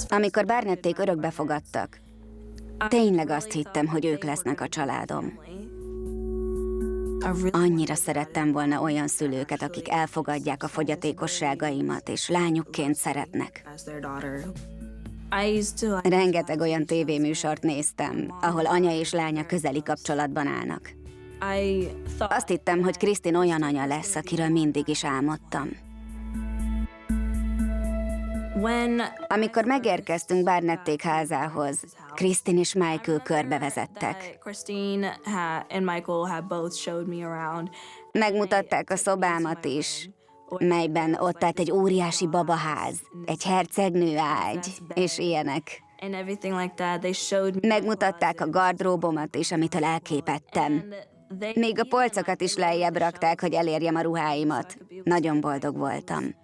Amikor Barnették örökbe fogadtak, tényleg azt hittem, hogy ők lesznek a családom. Annyira szerettem volna olyan szülőket, akik elfogadják a fogyatékosságaimat, és lányukként szeretnek. Rengeteg olyan tévéműsort néztem, ahol anya és lánya közeli kapcsolatban állnak. Azt hittem, hogy Kristin olyan anya lesz, akiről mindig is álmodtam. Amikor megérkeztünk Barnették házához, Kristin és Michael körbevezettek. Megmutatták a szobámat is, melyben ott állt egy óriási babaház, egy hercegnő ágy, és ilyenek. Megmutatták a gardróbomat is, amitől elképettem. Még a polcokat is lejjebb rakták, hogy elérjem a ruháimat. Nagyon boldog voltam.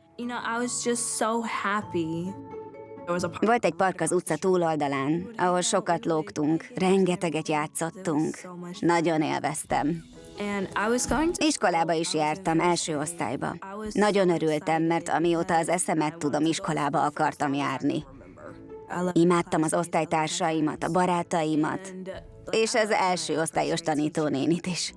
Volt egy park az utca túloldalán, ahol sokat lógtunk, rengeteget játszottunk. Nagyon élveztem. Iskolába is jártam, első osztályba. Nagyon örültem, mert amióta az eszemet tudom, iskolába akartam járni. Imádtam az osztálytársaimat, a barátaimat, és az első osztályos tanítónénit is.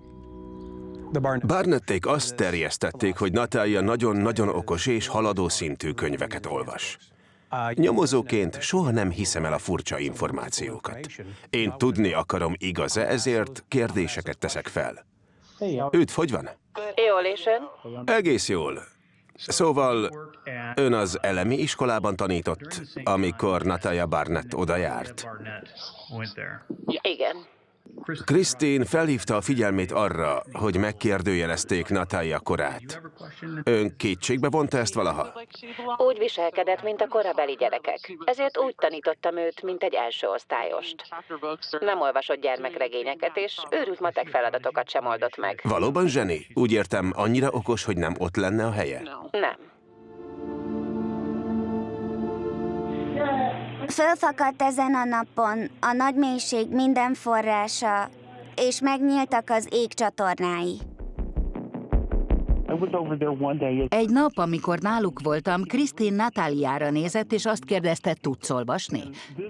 Barnették azt terjesztették, hogy Natalia nagyon-nagyon okos és haladó szintű könyveket olvas. Nyomozóként soha nem hiszem el a furcsa információkat. Én tudni akarom, igaz-e, ezért kérdéseket teszek fel. Üdv, hogy van? Jól, és ön? Egész jól. Szóval ön az elemi iskolában tanított, amikor Natalia Barnett oda járt. Igen. Kristin felhívta a figyelmét arra, hogy megkérdőjelezték Natalia korát. Ön kétségbe vonta ezt valaha? Úgy viselkedett, mint a korabeli gyerekek. Ezért úgy tanítottam őt, mint egy első osztályost. Nem olvasott gyermekregényeket, és őrült matek feladatokat sem oldott meg. Valóban zseni? Úgy értem, annyira okos, hogy nem ott lenne a helye? Nem. Fölfakadt ezen a napon a nagy mélység minden forrása, és megnyíltak az ég csatornái. Egy nap, amikor náluk voltam, Kristin Natáliára nézett, és azt kérdezte, tudsz olvasni?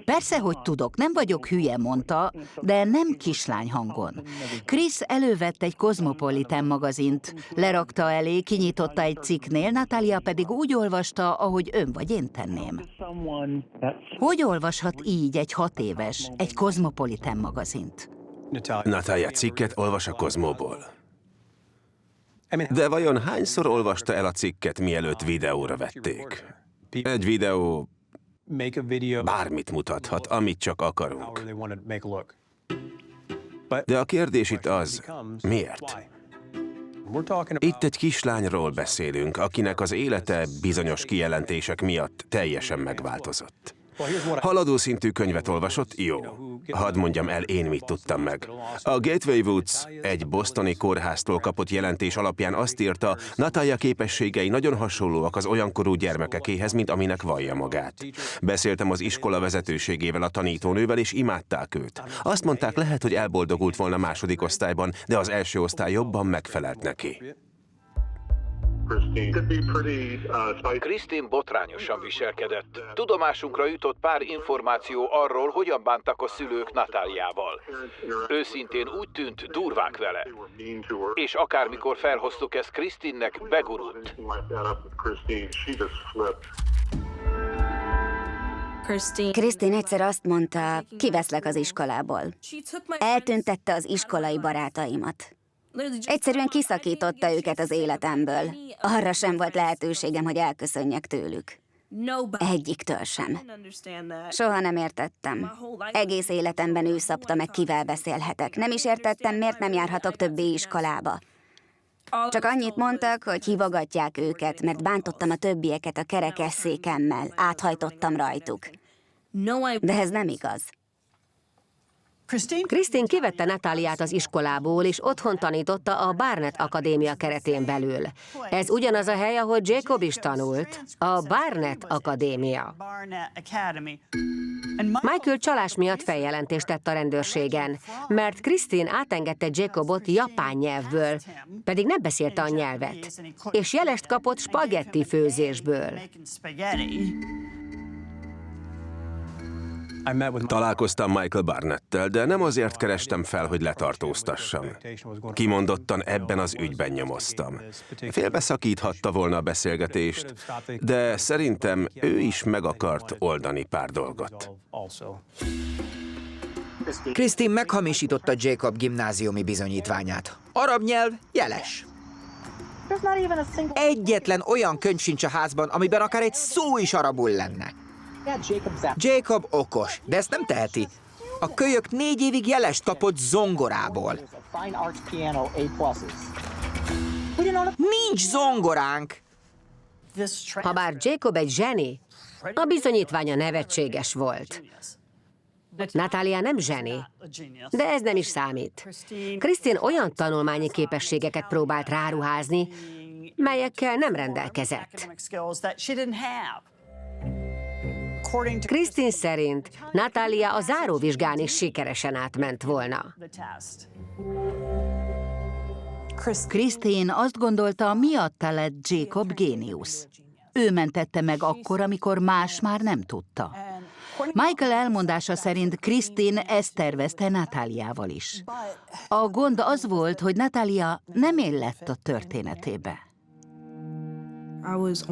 Persze, hogy tudok, nem vagyok hülye, mondta, de nem kislány hangon. Chris elővett egy Cosmopolitan magazint, lerakta elé, kinyitotta egy cikknél, Natália pedig úgy olvasta, ahogy ön vagy én tenném. Hogy olvashat így egy 6 éves egy Cosmopolitan magazint? Natalia cikket olvas a Kozmóból. De vajon hányszor olvasta el a cikket, mielőtt videóra vették? Egy videó bármit mutathat, amit csak akarunk. De a kérdés itt az, miért? Itt egy kislányról beszélünk, akinek az élete bizonyos kijelentések miatt teljesen megváltozott. Haladó szintű könyvet olvasott? Jó. Hadd mondjam el, én mit tudtam meg. A Gateway Woods egy bostoni kórháztól kapott jelentés alapján azt írta, Natalia képességei nagyon hasonlóak az olyankorú gyermekekéhez, mint aminek vallja magát. Beszéltem az iskola vezetőségével, a tanítónővel, és imádták őt. Azt mondták, lehet, hogy elboldogult volna második osztályban, de az első osztály jobban megfelelt neki. Kristin botrányosan viselkedett. Tudomásunkra jutott pár információ arról, hogyan bántak a szülők Natáliával. Őszintén úgy tűnt, durvák vele. És akármikor felhoztuk ezt Kristinnek, begurult. Kristin egyszer azt mondta, kiveszlek az iskolából. Eltüntette az iskolai barátaimat. Egyszerűen kiszakította őket az életemből. Arra sem volt lehetőségem, hogy elköszönjek tőlük. Egyiktől sem. Soha nem értettem. Egész életemben ő szabta meg, kivel beszélhetek. Nem is értettem, miért nem járhatok többé iskolába. Csak annyit mondtak, hogy hívogatják őket, mert bántottam a többieket a kerekesszékemmel, áthajtottam rajtuk. De ez nem igaz. Kristin kivette Natáliát az iskolából, és otthon tanította a Barnett Akadémia keretén belül. Ez ugyanaz a hely, ahol Jacob is tanult, a Barnett Akadémia. Michael csalás miatt feljelentést tett a rendőrségen, mert Kristin átengedte Jacobot japán nyelvből, pedig nem beszélte a nyelvet, és jelest kapott spagetti főzésből. Találkoztam Michael Barnettel, de nem azért kerestem fel, hogy letartóztassam. Kimondottan ebben az ügyben nyomoztam. Félbeszakíthatta volna a beszélgetést, de szerintem ő is meg akart oldani pár dolgot. Christine meghamisította Jacob gimnáziumi bizonyítványát. Arab nyelv jeles. Egyetlen olyan könyv sincs a házban, amiben akár egy szó is arabul lenne. Jacob okos, de ezt nem teheti. A kölyök 4 évig jelest kapott zongorából. Nincs zongoránk! Habár Jacob egy zseni, a bizonyítványa nevetséges volt. Natalia nem zseni, de ez nem is számít. Christine olyan tanulmányi képességeket próbált ráruházni, melyekkel nem rendelkezett. Christine szerint Natalia a záróvizsgán is sikeresen átment volna. Christine azt gondolta, miatta lett Jacob géniusz. Ő mentette meg akkor, amikor más már nem tudta. Michael elmondása szerint Christine ezt tervezte Nataliával is. A gond az volt, hogy Natalia nem illett a történetébe.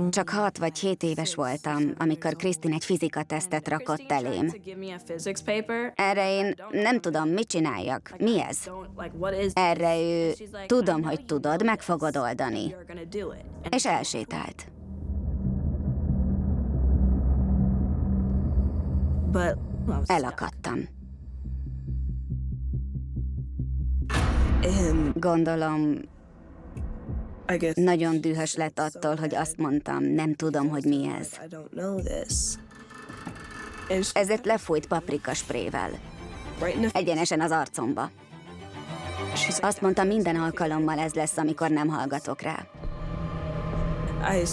Csak 6 vagy 7 éves voltam, amikor Christine egy fizikatesztet rakott elém. Erre én nem tudom, mit csináljak. Mi ez? Erre ő, tudom, hogy tudod, meg fogod oldani. És elsétált. Elakadtam. Gondolom, nagyon dühös lett attól, hogy azt mondtam, nem tudom, hogy mi ez. Ezért lefújt paprikasprével. Egyenesen az arcomba. Azt mondta, minden alkalommal ez lesz, amikor nem hallgatok rá.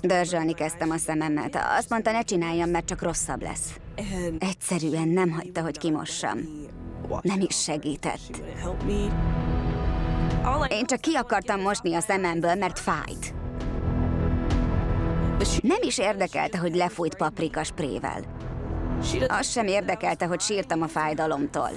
Dörzsölni kezdtem a szememet. Azt mondta, ne csináljam, mert csak rosszabb lesz. Egyszerűen nem hagyta, hogy kimossam. Nem is segített. Én csak ki akartam mosni a szememből, mert fájt. Nem is érdekelte, hogy lefújt paprikasprével. Az sem érdekelte, hogy sírtam a fájdalomtól.